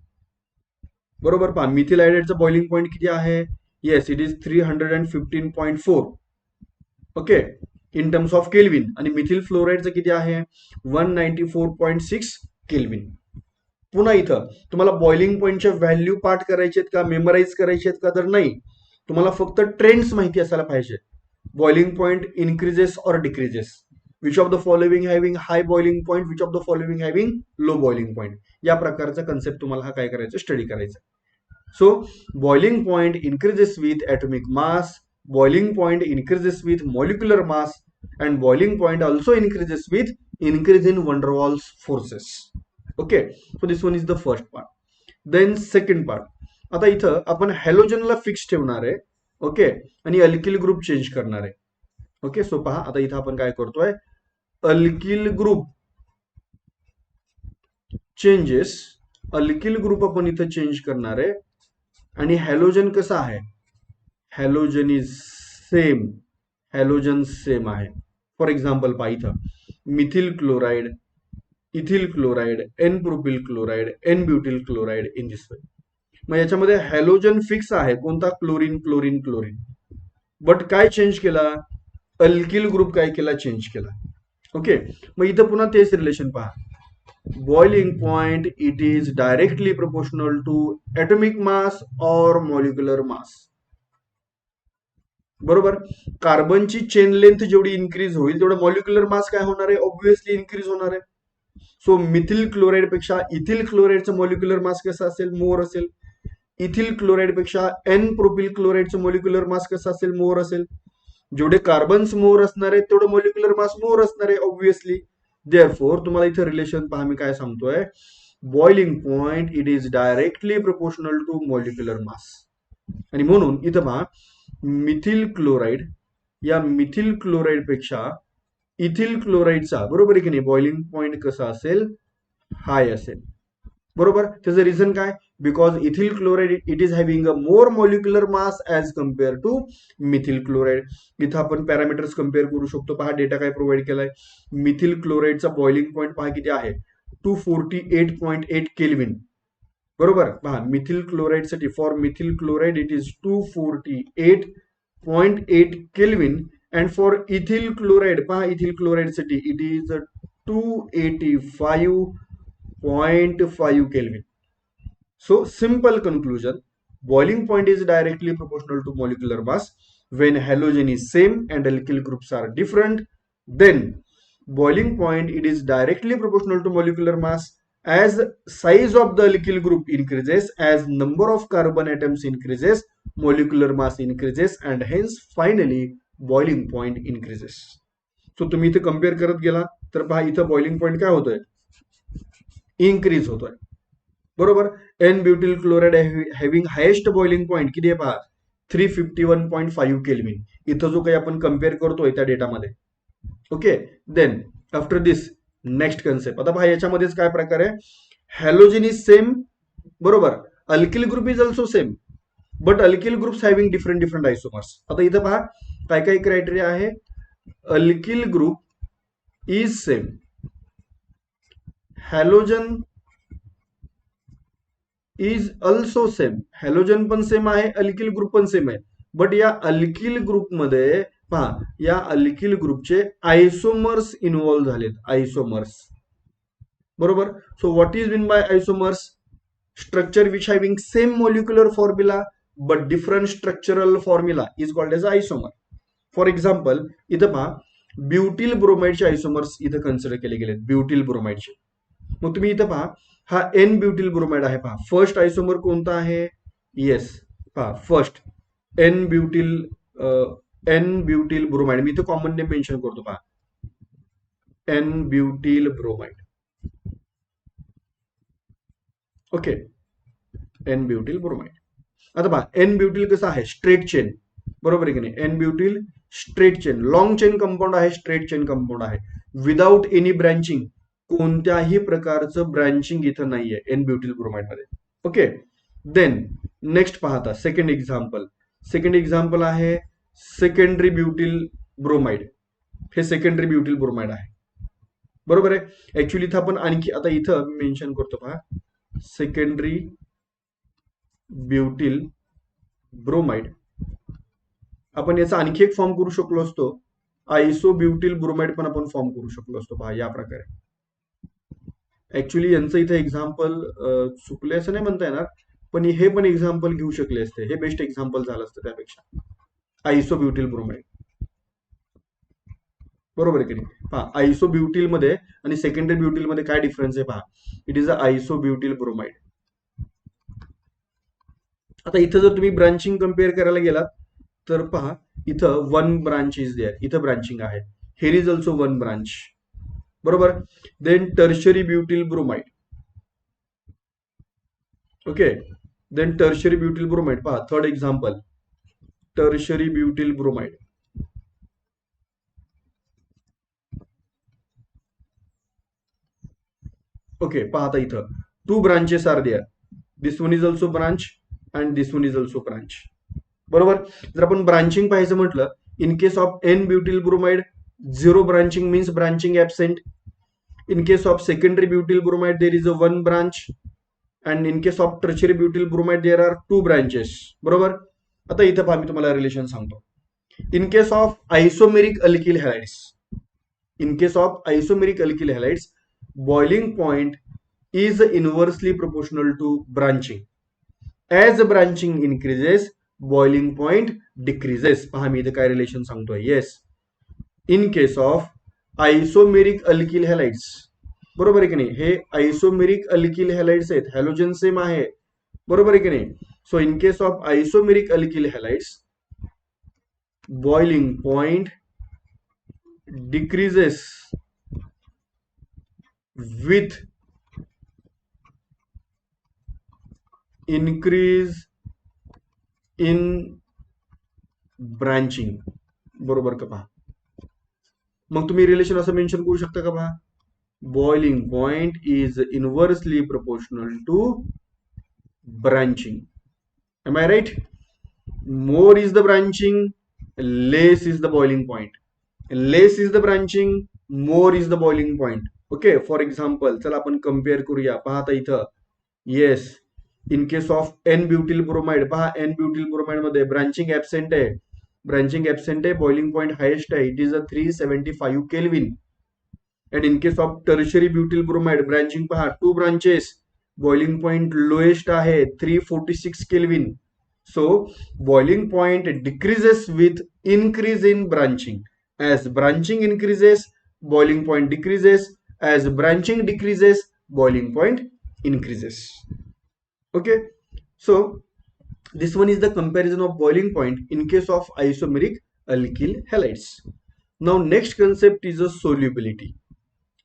बरोबर, पहा मिथिल आयोडाइडचा बॉइलिंग पॉइंट किती आहे, yes it is 315.4. Okay, in terms of kelvin. आणि methyl फ्लोराईडचं किती आहे? 194.6 केल्विन. पुन्हा इथं तुम्हाला बॉइलिंग पॉईंटच्या व्हॅल्यू पाठ करायचे आहेत का, मेमराईज करायचे आहेत का? तर नाही, तुम्हाला फक्त ट्रेंड्स माहिती असायला पाहिजे. Boiling point increases or decreases, which of the following having high boiling point, which of the following having low boiling point. या प्रकारचा कन्सेप्ट तुम्हाला हा काय करायचं, स्टडी करायचा. So boiling point increases with atomic mass, boiling point increases with molecular mass, and boiling point also increases with increase in van der Waals forces. Okay, so this one is the first part. Then second part, आता इथं आपण हॅलोजनला fix ठेवणार आहे. Okay, आणि alkyl group change करणार आहे. Okay, so पहा आता इथं आपण काय करतोय, alkyl group changes, alkyl group आपण इथं चेंज करणार आहे. आणि हॅलोजन कसं आहे, halogen is same, halogen same आहे. फॉर एक्झाम्पल पहा इथं methyl chloride, ethyl chloride, n propyl chloride, n butyl chloride in this way. मग याच्यामध्ये हॅलोजन फिक्स आहे कोणता, क्लोरीन क्लोरीन क्लोरीन. बट काय चेंज केला, अल्किल ग्रुप काय केला, चेंज केला. ओके, मग इथं पुन्हा तेच रिलेशन पहा, boiling point it is directly proportional to atomic mass और मॉलिक्युलर मास. बरोबर, कार्बनची चेन लेंथ जेवढी इन्क्रीज होईल तेवढं मॉलिक्युलर मास काय होणार आहे, ऑब्व्हियसली इन्क्रीज होणार आहे. सो मिथिल क्लोराइड पेक्षा इथिल क्लोराइडचं मॉलिक्युलर मास कसं असेल, मोर असेल. इथिल क्लोराइड पेक्षा एन प्रोपिल क्लोराइडचं मॉलिक्युलर मास कसं असेल, मोर असेल. जेवढे कार्बन्स मोर असणार आहेत तेवढं मॉलिक्युलर मास मोर असणार आहे, ऑब्व्हियसली. देअरफॉर तुम्हाला इथं रिलेशन पहा, मी काय सांगतोय, boiling point it is directly proportional to molecular mass. आणि म्हणून इथं पहा, मिथिल क्लोराइड या मिथिल क्लोराइड पेक्षा इथिल क्लोराइडचा, बरोबर आहे की नाही, बॉइलिंग पॉइंट कसा असेल, हाय असेल. बरोबर, त्याचं रिझन काय, because ethyl chloride it is having a more molecular mass as compare to methyl chloride. इथं आपण पॅरामीटर्स कम्पेअर करू शकतो. पहा डेटा काय प्रोव्हाइड केलाय, मिथिल क्लोराइडचा बॉइलिंग पॉइंट पहा किती आहे, 248.8 केल्विन. बरोबर, पहा मिथिल क्लोराइड साठी, for methyl chloride it is 248.8 kelvin, and for ethyl chloride, पहा इथिल क्लोराइड साठी it is 285.5 kelvin. So simple conclusion, boiling point is directly proportional to molecular mass when halogen is same and alkyl groups are different. Then boiling point it is directly proportional to molecular mass as size of the alkyl group increases, as number of carbon atoms increases, molecular mass increases, and hence finally boiling point increases. So तुम्ही इथे compare करत गेला तर पहा इथं boiling point काय होतोय, increase होतोय. बरोबर, n butyl chloride having highest boiling point किती आहे पहा, 351.5 केल्विन. इथं जो काही आपण कम्पेअर करतोय त्या डेटामध्ये. ओके, देन आफ्टर दिस नेक्स्ट कन्सेप्ट. आता पहा याच्यामध्येच काय प्रकार आहे, हॅलोजन इज सेम, बरोबर, alkyl group is also same, but alkyl groups having different different आयसोमर्स. आता इथं पहा काय काय क्रायटेरिया आहे, alkyl group is same, halogen is also same, halogen पण सेम आहे, अल्किल ग्रुप पण सेम आहे. बट या अल्किल ग्रुपमध्ये पहा, या अल्किल ग्रुपचे आयसोमर्स इन्व्हॉल्व्ह झालेत, आयसोमर्स. बरोबर, so what is mean by isomers, structure which having same molecular formula but different structural formula is called as isomer. For example इथं पहा, ब्युटिल ब्रोमाइडचे आयसोमर्स इथं कन्सिडर केले गेलेत, ब्युटिल ब्रोमाइडचे. मग तुम्ही इथं पहा, हा एन ब्युटिल ब्रोमाइड आहे, पहा फर्स्ट आयसोमर कोणता आहे, येस पहा first n butyl, n butyl bromide. मी इथं कॉमन नेम मेन्शन करतो, पहा n butyl bromide. Okay, n butyl bromide. आता पहा एन ब्युटिल कसं आहे, स्ट्रेट चेन, बरोबर आहे की नाही, n butyl straight chain, long chain compound आहे, स्ट्रेट चेन कंपाऊंड आहे, विदाउट एनी ब्रँचिंग, कोणत्याही प्रकारचं ब्रँचिंग इथं नाहीये एन ब्युटिल ब्रोमाइड मध्ये. ओके, देन नेक्स्ट पाहता सेकंड एक्झाम्पल. सेकंड एक्झाम्पल आहे सेकंडरी ब्युटिल ब्रोमाइड. हे सेकंडरी ब्युटिल ब्रोमाइड आहे, बरोबर आहे. ऍक्च्युली इथं आपण आणखी, आता इथं मेन्शन करतो पहा, सेकंडरी ब्युटिल ब्रोमाइड. आपण याचा आणखी एक फॉर्म करू शकलो असतो, आयसोब्युटिल ब्रोमाइड पण आपण फॉर्म करू शकलो असतो पहा या प्रकारे. ऍक्च्युली यांचं इथे एक्झाम्पल चुकले असं नाही म्हणता येणार, पण हे पण एक्झाम्पल घेऊ शकले असते. हे बेस्ट एक्झाम्पल झालं असतं त्यापेक्षा. आयसोब्युटिल ब्रोमाइड बरोबर आहे की नाही. पहा आयसोब्युटिल मध्ये आणि सेकंडरी ब्युटिल मध्ये काय डिफरन्स आहे पहा. It is a isobutyl bromide. आता इथं जर तुम्ही ब्रांचिंग कम्पेअर करायला गेलात तर पहा इथं वन ब्रांच इज देअर, इथं ब्रांचिंग आहे. Here is also one branch बरोबर. Then tertiary butyl bromide. Okay, then tertiary butyl bromide पहा third example tertiary butyl bromide. Okay पहा आता इथं two branches are there. This one is also branch and this one is also branch बरोबर. जर आपण branching पाहायचं म्हटलं, in case of n butyl bromide zero branching means branching absent. In case of secondary butyl bromide, there is a one branch, and in case of tertiary butyl bromide, there are two branches. बरोबर. आता इथं पहा मी तुम्हाला relation सांगतो. In case of isomeric alkyl halides, in case of isomeric alkyl halides, boiling point is inversely proportional to branching. As branching increases, boiling point decreases. पहा मी इथं काय relation सांगतोय. Yes, in case of isomeric alkyl halides बरोबर आहे की नाही. हे आयसोमेरिक alkyl हॅलाइड्स आहेत, हॅलोजन सेम आहे बरोबर आहे की नाही. So in case of isomeric alkyl halides boiling point decreases with increase in branching बरोबर का पहा. मग तुम्ही रिलेशन असं मेन्शन करू शकता का पहा. boiling point is inversely proportional to branching. Am I right? More is the branching, less is the boiling point. Less is the branching, more is the boiling point. Okay, for example, चला आपण compare करूया. पहा आता इथं yes, in case of n butyl bromide पहा n butyl bromide मध्ये branching absent आहे. Branching absent आहे, बॉइलिंग पॉइंट हायेस्ट आहे. It is a 375 kelvin. And in case of tertiary butyl bromide, branching पहा two branches, boiling point lowest आहे 346 Kelvin. So boiling point decreases with increase in branching. As branching increases, boiling point decreases. As branching decreases, boiling point increases. Okay, so this one is the comparison of boiling point in case of isomeric alkyl halides. Now next concept is a solubility.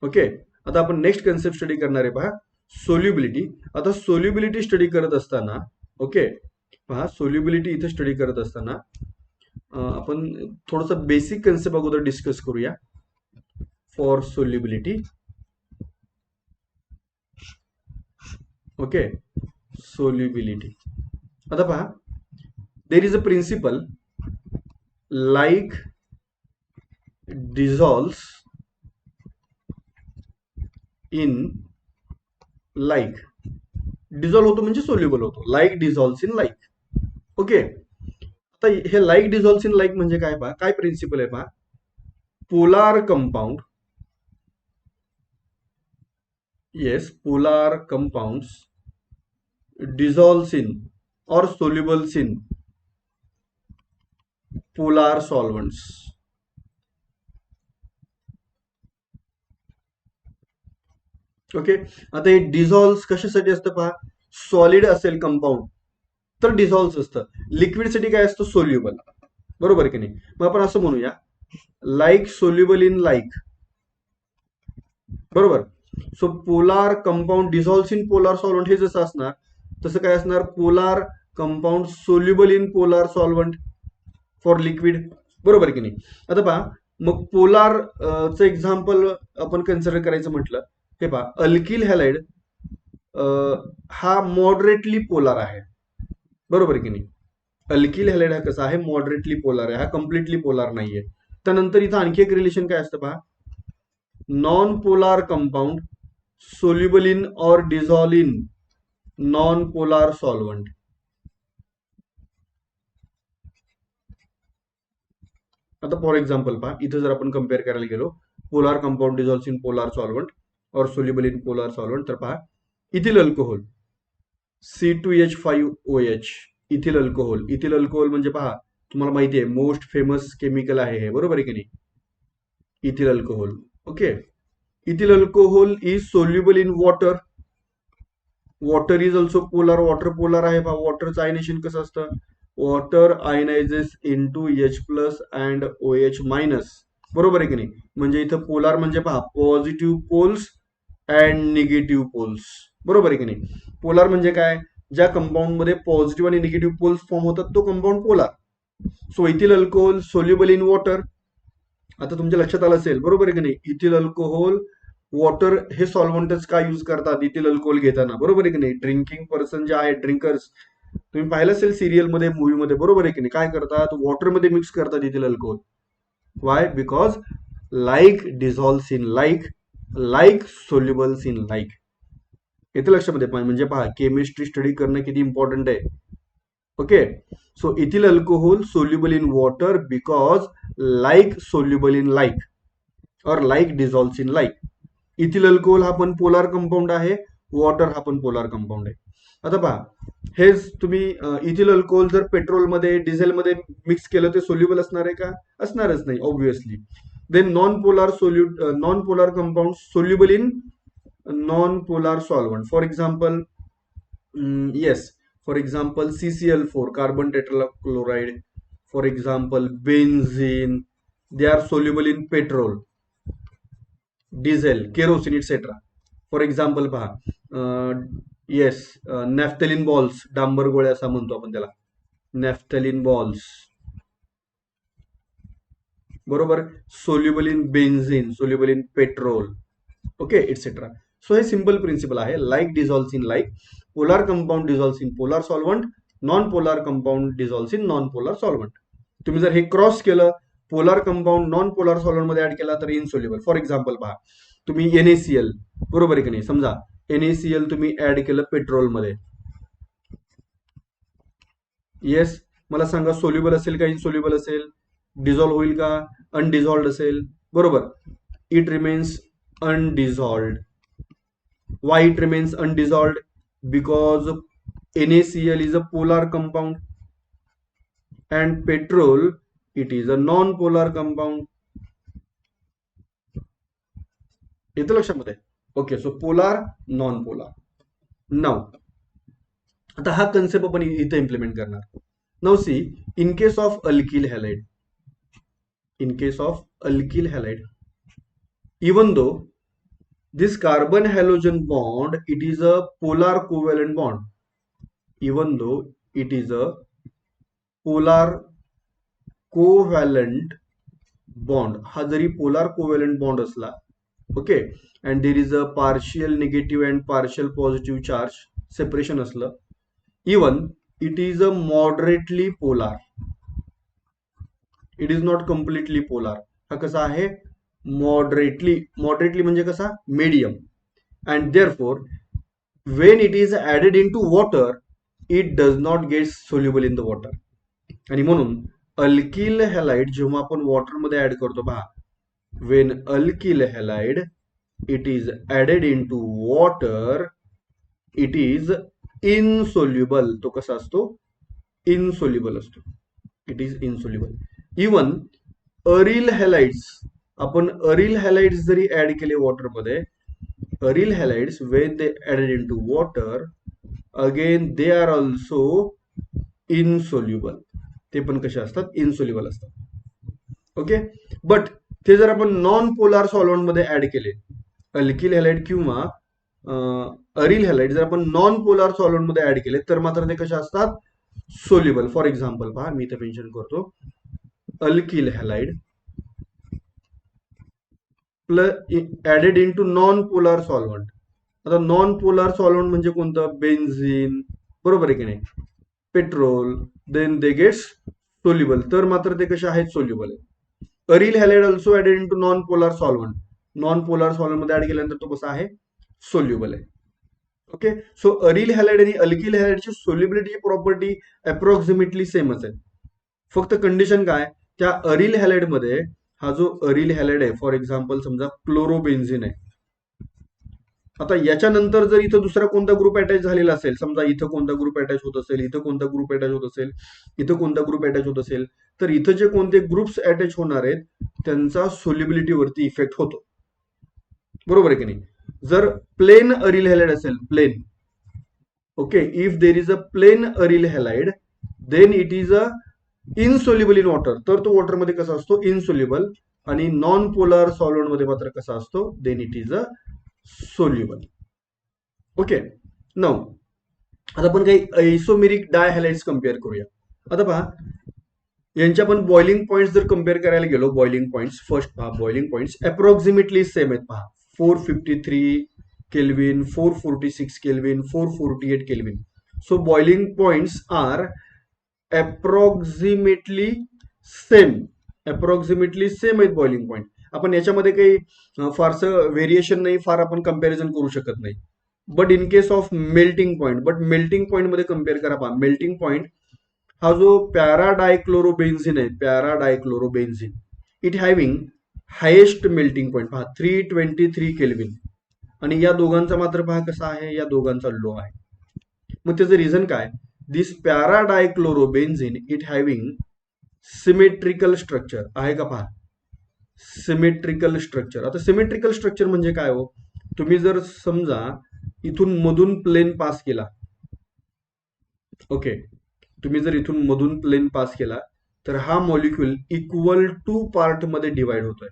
Okay, आता आपण next concept study करणार आहे पहा solubility. आता solubility study करत असताना okay पहा solubility इथे स्टडी करत असताना आपण थोडासा बेसिक कन्सेप्ट अगोदर डिस्कस करूया फॉर सोल्युबिलिटी. Okay, solubility. आता पहा there is a principle like dissolves in like. Dissolve होतो म्हणजे सोल्युबल होतो. Like dissolves in like. Okay, आता हे लाईक डिझॉल्व्स इन लाईक म्हणजे काय पहा, काय प्रिन्सिपल आहे पहा. Polar compound, yes polar compounds dissolves in or solubles in polar solvents. Okay, आता हे डिझॉल्व्ह कशासाठी असतं पहा. सॉलिड असेल कंपाऊंड तर डिझॉल्व्ह असतं, लिक्विडसाठी काय असतं सोल्युबल बरोबर की नाही. मग आपण असं म्हणूया लाईक सोल्युबल इन लाईक बरोबर. So polar compound dissolve in polar solvent हे जसं असणार तसं काय असणार polar compound soluble in polar solvent for liquid बरोबर की नाही. आता पहा मग पोलार चं एक्झाम्पल आपण कन्सिडर करायचं म्हटलं हे पहा अल्किल हॅलाइड हा मॉडरेटली पोलार आहे बरोबर की नाही. अल्किल हॅलाइड हा कसा आहे मॉडरेटली पोलार आहे, हा कम्प्लिटली पोलार नाहीये. त्यानंतर इथं आणखी एक रिलेशन काय असतं पहा non polar compound soluble in or dissolve in non polar solvent. आता फॉर एक्झाम्पल पहा, इथं जर आपण कम्पेअर करायला गेलो, polar compound dissolves in polar solvent or soluble in polar solvent, तर पहा ethyl alcohol C2H5OH, ethyl alcohol. Ethyl alcohol म्हणजे पहा, तुम्हाला माहिती आहे मोस्ट फेमस केमिकल आहे हे, बरोबर आहे की नाही, ethyl alcohol. Okay, ethyl alcohol is soluble in water. Water is also polar. Water polar आहे पहा. वॉटरचं आयनेशन कसं असतं, water ionises into H+ and OH-, बरोबर आहे की नाही. म्हणजे इथं पोलार म्हणजे पहा positive poles and negative poles, बरोबर आहे की नाही. पोलार म्हणजे काय, ज्या कंपाऊंड मध्ये पॉझिटिव्ह आणि निगेटिव्ह पोल्स फॉर्म होतात तो compound polar. So ethyl alcohol soluble in water. आता तुमच्या लक्षात आलं असेल, बरोबर आहे की नाही, इथिल अल्कोहोल वॉटर हे सॉल्व्हंटच का यूज करतात इथिल अल्कोहोल घेताना, बरोबर आहे की नाही. ड्रिंकिंग पर्सन जे आहे, ड्रिंकर्स, तुम्ही पाहिलं असेल सिरियल मध्ये, मूवी मध्ये, बरोबर आहे की नाही, काय करतात, वॉटर मध्ये मिक्स करतात ethyl alcohol. Y, because like dissolves in like, like solubles in like. येते लक्षामध्ये म्हणजे पहा केमिस्ट्री स्टडी करणं किती इम्पॉर्टंट आहे. Okay, so ethyl alcohol soluble in water because like soluble in like or like dissolves in like. Ethyl alcohol हा पण polar compound आहे, वॉटर हा पण पोलार कंपाऊंड आहे. आता पहा, हेच तुम्ही इथिल अल्कोहोल जर पेट्रोलमध्ये डिझेलमध्ये मिक्स केलं ते सोल्युबल असणार आहे का, असणारच नाही obviously. Then non polar compound soluble in non polar solvent. For example, yes, for example CCl4, carbon tetrachloride, for example benzene, they are soluble in petrol, diesel, kerosene etcetera. For example पहा, yes, naphthalene balls, डांबर गोळ्या असा म्हणतो आपण त्याला, naphthalene balls, बरोबर, soluble in benzene, soluble in petrol, okay, etcetera. So हे simple principle आहे, like dissolves in like, polar compound dissolves in polar solvent, non polar compound dissolves in non polar solvent. तुम्ही जर हे cross केलं, polar compound non polar solvent मध्ये add केला तर insoluble. For example पहा, तुम्ही NaCl, बरोबर आहे की नाही, समजा NaCl तुम्ही ऍड केलं पेट्रोलमध्ये, येस, मला सांगा सोल्युबल असेल का इनसोल्युबल असेल, डिझॉल्व्ह होईल का, अनडिझॉल्व्ड असेल, बरोबर, it remains undissolved. Why it remains undissolved? Because NaCl is a polar compound and petrol, it is a non-polar compound. येतं लक्षामध्ये. Okay, so polar, non polar. Now, आता हा कन्सेप्ट आपण इथे इम्प्लिमेंट करणार. Now see, in case of alkyl halide, in case of alkyl halide, even though this carbon halogen bond, it is a polar covalent bond, even though it is a polar covalent bond, हा जरी polar covalent bond असला, okay, and there is a partial negative and partial positive charge separation असलं, even it is a moderately polar, it is not completely polar. हा कसा आहे, moderately. Moderately म्हणजे कसा, medium. And therefore when it is added into water, it does not get soluble in the water. आणि म्हणून alkyl halide जेव्हा आपण water मध्ये ऍड करतो पहा, when alkyl halide it is added into water, it is insoluble. तो कसा असतो, इनसोल्युबल असतो, it is insoluble. Even aryl halides, आपण अरिल हॅलाइड्स जरी ऍड केले वॉटर मध्ये, aryl halides when they added into water, again they are also insoluble. ते पण कसे असतात, इनसोल्युबल असतात. ओके, बट ते जर आपण नॉन पोलार सॉल्व्हंट मध्ये ऍड केले, अल्किल हॅलाइड किंवा अरिल हॅलाइड जर आपण नॉन पोलार सॉल्व्हंट मध्ये ऍड केले तर मात्र ते कसे असतात, सोल्युबल. फॉर एक्झाम्पल पहा, मी इथे मेन्शन करतो, alkyl halide added into non polar solvent. आता नॉन पोलार सॉल्व्हंट म्हणजे कोणतं, बेन्झीन, बरोबर आहे की नाही, petrol, then they gets soluble, तर मात्र ते कसे आहेत, सोल्युबल आहे. Aryl halide also added into non polar solvent, non polar solvent मध्ये ऍड केल्यानंतर तो कसा आहे, सोल्युबल आहे. ओके, सो अरिल हॅलाइड आणि अल्किल हॅलाइडची सोल्युबिलिटी प्रॉपर्टी अप्रॉक्सिमेटली सेमच आहे. फक्त कंडिशन काय, त्या अरिल हॅलाइड मध्ये हा जो अरिल हॅलाइड आहे, फॉर एक्झाम्पल समजा क्लोरोबेन्झिन आहे. आता याच्यानंतर जर इथं दुसरा कोणता ग्रुप अटॅच झालेला असेल, समजा इथं कोणता ग्रुप अटॅच होत असेल, इथं कोणता ग्रुप अटॅच होत असेल, इथं कोणता ग्रुप अटॅच होत असेल, तर इथं जे कोणते ग्रुप्स अटॅच होणार आहेत त्यांचा सोल्युबिलिटीवरती इफेक्ट होतो. बरोबर आहे की नाही? जर प्लेन अरिल हॅलाइड असेल, plain, okay, if there is a plain aryl halide then it is a insoluble in water, तर तो वॉटरमध्ये कसा असतो? इनसोल्युबल. आणि नॉन पोलर सॉल्व्हेंट मध्ये मात्र कसा असतो? Then it is a soluble. Okay, now आता आपण काही आयसोमेरिक डायहॅलाइड्स कम्पेअर करूया. आता पहा, यांच्या आपण बॉइलिंग पॉइंट्स जर कम्पेअर करायला गेलो, बॉइलिंग पॉइंट्स फर्स्ट पहा, बॉइलिंग पॉइंट्स अप्रॉक्सिमेटली सेम आहेत. पहा, 453 kelvin, 446 kelvin, 448 kelvin. So boiling points are approximately same. Approximately same आहेत बॉइलिंग पॉइंट. आपण याच्यामध्ये काही फारसं व्हेरिएशन नाही, फार आपण कम्पॅरिझन करू शकत नाही. But in case of melting point, but melting point मध्ये कम्पेअर करा. पहा, मेल्टिंग पॉइंट हा जो पॅराडायक्लोरोबेन्झिन आहे, paradichlorobenzene, it having highest melting point. पहा, 323 केल्विन. आणि या दोघांचा मात्र पहा कसा आहे, या दोघांचा लो आहे. मग त्याचं रिझन काय? दिस पॅराडायक्लोरोबेन्झिन इट हॅव्हिंग सिमेट्रिकल स्ट्रक्चर आहे का? पहा, सिमेट्रिकल स्ट्रक्चर. आता सिमेट्रिकल स्ट्रक्चर म्हणजे काय हो? तुम्ही जर समजा इथून मधून प्लेन पास केला, ओके, तुम्ही जर इथून मधून प्लेन पास केला तर हा मॉलिक्यूल इक्वल टू पार्ट मध्ये डिवाइड होतोय.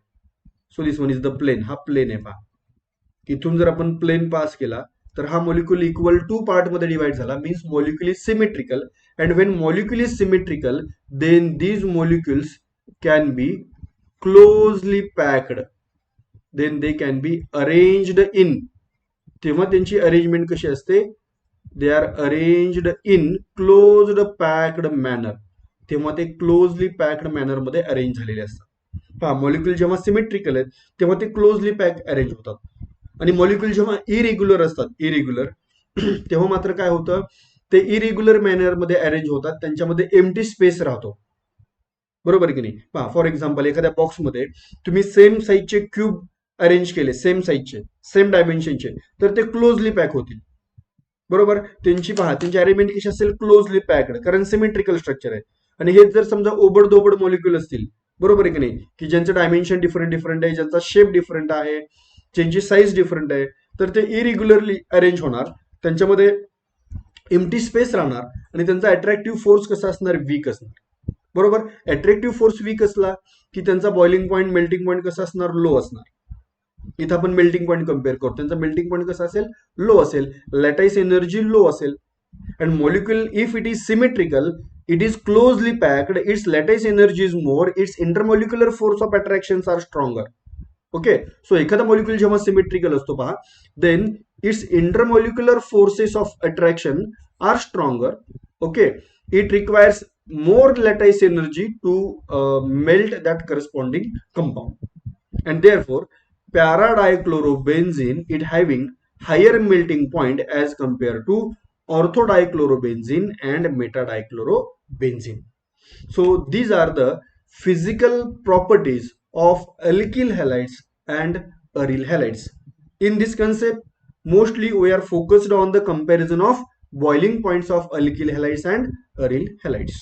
So this one is the plane. हा प्लेन आहे. पहा, इथून जर आपण प्लेन पास केला तर हा मॉलिक्यूल इक्वल टू पार्ट मध्ये डिवाइड झाला, means molecule is symmetrical. And when molecule is symmetrical then these molecules can be closely packed, then they can be arranged in. तेव्हा त्यांची अरेंजमेंट कशी असते? They are arranged in closed packed manner. तेव्हा ते closely packed manner मध्ये arrange झालेले असतात. पहा, मॉलिक्यूल जेव्हा सिमेट्रिकल आहेत तेव्हा ते क्लोजली पॅक अरेंज होतात. आणि मॉलिक्यूल जेव्हा इरेग्युलर असतात, इरेग्युलर, तेव्हा मात्र काय होतं? ते इरेग्युलर मॅनर मध्ये अरेंज होतात, त्यांच्यामध्ये एम्प्टी स्पेस राहतो. बरोबर की नाही? पहा, फॉर एक्झाम्पल एखाद्या बॉक्समध्ये तुम्ही सेम साईजचे क्यूब अरेंज केले, सेम साईजचे, सेम डायमेन्शनचे, तर ते क्लोजली पॅक होतील. बरोबर? त्यांची पहा, त्यांची अरेंजमेंट कशी असेल? क्लोजली पॅक्ड, कारण सिमेट्रिकल स्ट्रक्चर आहे. आणि हे जर समजा ओबडधोबड मॉलिक्यूल असतील, बरोबर आहे की नाही, की ज्यांचं डायमेन्शन डिफरंट डिफरंट आहे, ज्यांचा शेप डिफरंट आहे, ज्यांची साईज डिफरंट आहे, तर ते इरेग्युलरली अरेंज होणार, त्यांच्यामध्ये एम्प्टी स्पेस राहणार आणि त्यांचा अट्रॅक्टिव्ह फोर्स कसा असणार? वीक असणार. बरोबर? अट्रॅक्टिव्ह फोर्स वीक असला की त्यांचा बॉइलिंग पॉईंट, मेल्टिंग पॉईंट कसा असणार? लो असणार. इथं आपण मेल्टिंग पॉईंट कम्पेअर करतो, त्यांचा मेल्टिंग पॉईंट कसा असेल? लो असेल. लॅटाईस एनर्जी लो असेल. And molecule if it is symmetrical, it is closely packed, its lattice energy is more, its intermolecular force of attraction are stronger. Okay, so एखादा molecule जेव्हा symmetrical असतो पहा, then its intermolecular forces of attraction are stronger. Okay, it requires more lattice energy to melt that corresponding compound, and therefore para-dichlorobenzene it having higher melting point as compared to ortho-dichlorobenzene and meta-dichlorobenzene. So these are the physical properties of alkyl halides and aryl halides. In this concept mostly we are focused on the comparison of boiling points of alkyl halides and aryl halides.